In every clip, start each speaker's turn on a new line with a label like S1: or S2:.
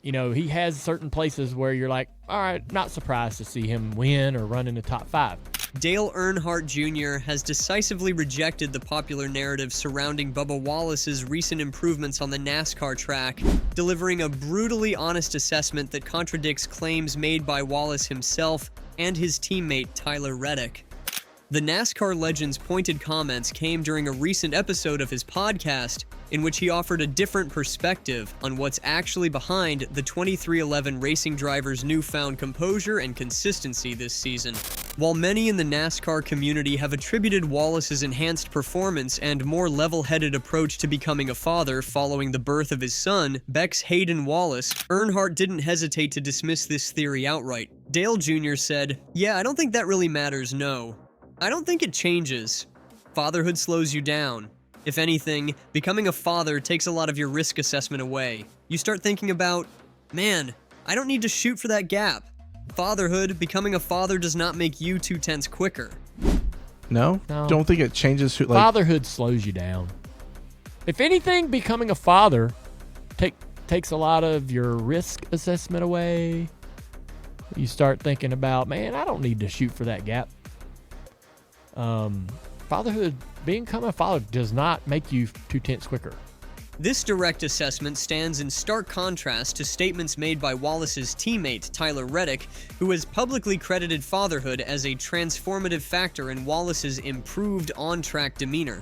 S1: He has certain places where you're like, all right, not surprised to see him win or run in the top 5.
S2: Dale Earnhardt Jr. has decisively rejected the popular narrative surrounding Bubba Wallace's recent improvements on the NASCAR track, delivering a brutally honest assessment that contradicts claims made by Wallace himself and his teammate Tyler Reddick. The NASCAR legend's pointed comments came during a recent episode of his podcast, in which he offered a different perspective on what's actually behind the 2311 racing driver's newfound composure and consistency this season. While many in the NASCAR community have attributed Wallace's enhanced performance and more level-headed approach to becoming a father following the birth of his son, Beck's Hayden Wallace, Earnhardt didn't hesitate to dismiss this theory outright. Dale Jr. said, "Yeah, I don't think that really matters, no. I don't think it changes. Fatherhood slows you down. If anything, becoming a father takes a lot of your risk assessment away. You start thinking about, man, I don't need to shoot for that gap. Fatherhood, becoming a father does not make you 2/10 quicker."
S3: No? Don't think it changes who,
S1: Fatherhood slows you down. If anything, becoming a father takes a lot of your risk assessment away. You start thinking about, man, I don't need to shoot for that gap. Becoming a father does not make you 2/10 quicker.
S2: This direct assessment stands in stark contrast to statements made by Wallace's teammate, Tyler Reddick, who has publicly credited fatherhood as a transformative factor in Wallace's improved on-track demeanor.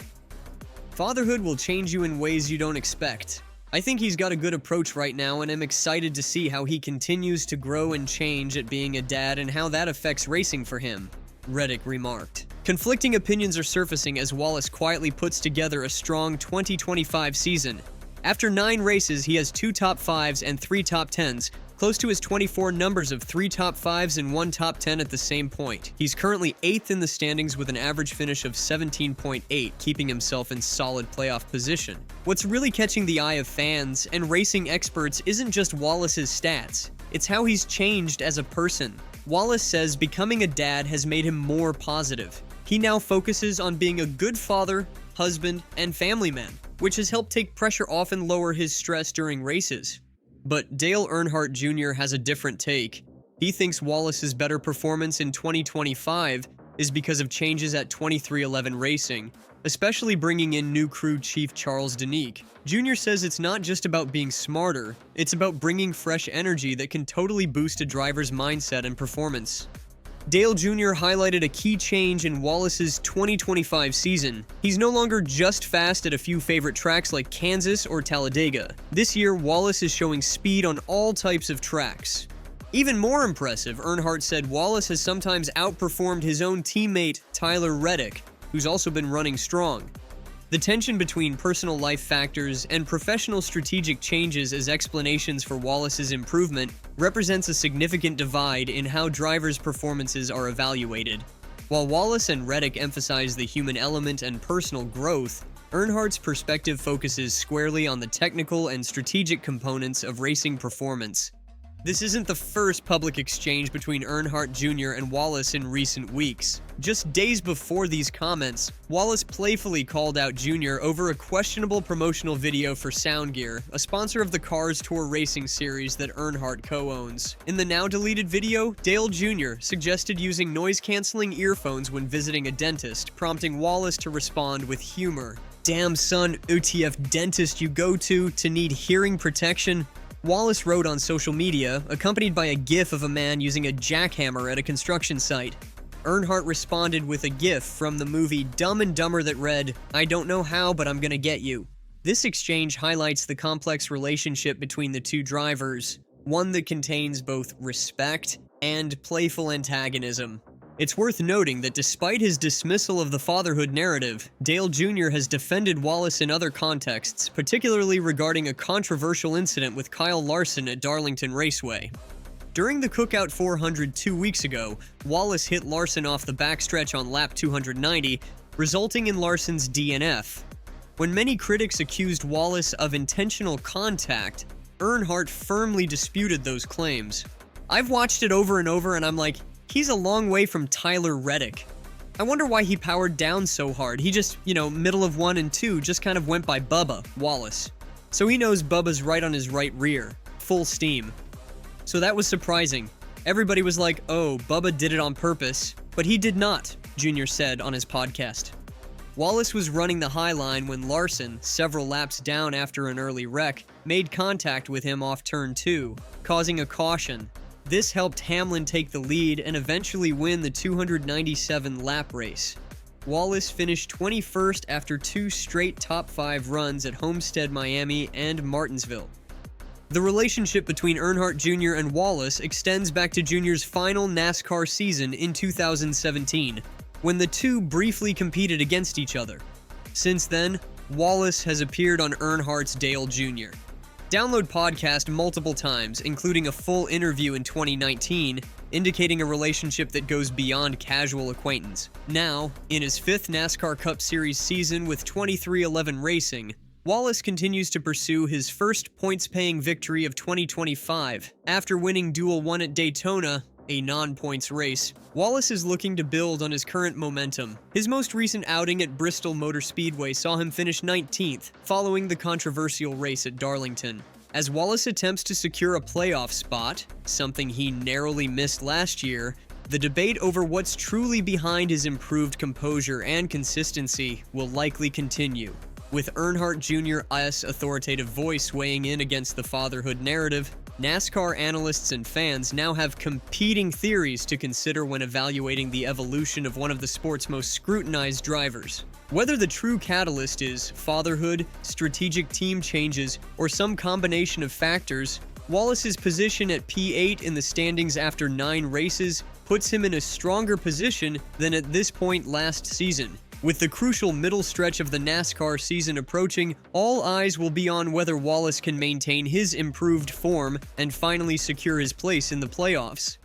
S2: Fatherhood will change you in ways you don't expect. I think he's got a good approach right now, and I'm excited to see how he continues to grow and change at being a dad and how that affects racing for him, Reddick remarked. Conflicting opinions are surfacing as Wallace quietly puts together a strong 2025 season. After 9 races, he has 2 top 5s and 3 top 10s, close to his 24 numbers of 3 top 5s and 1 top 10 at the same point. He's currently 8th in the standings with an average finish of 17.8, keeping himself in solid playoff position. What's really catching the eye of fans and racing experts isn't just Wallace's stats, it's how he's changed as a person. Wallace says becoming a dad has made him more positive. He now focuses on being a good father, husband, and family man, which has helped take pressure off and lower his stress during races. But Dale Earnhardt Jr. has a different take. He thinks Wallace's better performance in 2025 is because of changes at 2311 Racing, especially bringing in new crew chief Charles Danique. Jr. says it's not just about being smarter, it's about bringing fresh energy that can totally boost a driver's mindset and performance. Dale Jr. highlighted a key change in Wallace's 2025 season. He's no longer just fast at a few favorite tracks like Kansas or Talladega. This year, Wallace is showing speed on all types of tracks. Even more impressive, Earnhardt said Wallace has sometimes outperformed his own teammate, Tyler Reddick, who's also been running strong. The tension between personal life factors and professional strategic changes as explanations for Wallace's improvement represents a significant divide in how drivers' performances are evaluated. While Wallace and Reddick emphasize the human element and personal growth, Earnhardt's perspective focuses squarely on the technical and strategic components of racing performance. This isn't the first public exchange between Earnhardt Jr. and Wallace in recent weeks. Just days before these comments, Wallace playfully called out Jr. over a questionable promotional video for Sound Gear, a sponsor of the Cars Tour racing series that Earnhardt co-owns. In the now-deleted video, Dale Jr. suggested using noise-canceling earphones when visiting a dentist, prompting Wallace to respond with humor. "Damn son, UTF dentist you go to need hearing protection?" Wallace wrote on social media, accompanied by a gif of a man using a jackhammer at a construction site. Earnhardt responded with a gif from the movie Dumb and Dumber that read, "I don't know how, but I'm gonna get you." This exchange highlights the complex relationship between the two drivers, one that contains both respect and playful antagonism. It's worth noting that despite his dismissal of the fatherhood narrative, Dale Jr. has defended Wallace in other contexts, particularly regarding a controversial incident with Kyle Larson at Darlington Raceway. During the Cookout 400 2 weeks ago, Wallace hit Larson off the backstretch on lap 290, resulting in Larson's DNF. When many critics accused Wallace of intentional contact, Earnhardt firmly disputed those claims. "I've watched it over and over and I'm like, he's a long way from Tyler Reddick. I wonder why he powered down so hard. He just, middle of 1 and 2, just kind of went by Bubba Wallace." So he knows Bubba's right on his right rear, full steam. So that was surprising. Everybody was like, oh, Bubba did it on purpose, but he did not, Jr. said on his podcast. Wallace was running the high line when Larson, several laps down after an early wreck, made contact with him off turn 2, causing a caution. This helped Hamlin take the lead and eventually win the 297-lap race. Wallace finished 21st after 2 straight top 5 runs at Homestead, Miami, and Martinsville. The relationship between Earnhardt Jr. and Wallace extends back to Jr.'s final NASCAR season in 2017, when the two briefly competed against each other. Since then, Wallace has appeared on Earnhardt's Dale Jr. Download podcast multiple times, including a full interview in 2019, indicating a relationship that goes beyond casual acquaintance. Now, in his 5th NASCAR Cup Series season with 2311 Racing, Wallace continues to pursue his first points-paying victory of 2025. After winning Duel 1 at Daytona, a non-points race, Wallace is looking to build on his current momentum. His most recent outing at Bristol Motor Speedway saw him finish 19th, following the controversial race at Darlington. As Wallace attempts to secure a playoff spot, something he narrowly missed last year, the debate over what's truly behind his improved composure and consistency will likely continue. With Earnhardt Jr.'s authoritative voice weighing in against the fatherhood narrative, NASCAR analysts and fans now have competing theories to consider when evaluating the evolution of one of the sport's most scrutinized drivers. Whether the true catalyst is fatherhood, strategic team changes, or some combination of factors, Wallace's position at P8 in the standings after 9 races puts him in a stronger position than at this point last season. With the crucial middle stretch of the NASCAR season approaching, all eyes will be on whether Wallace can maintain his improved form and finally secure his place in the playoffs.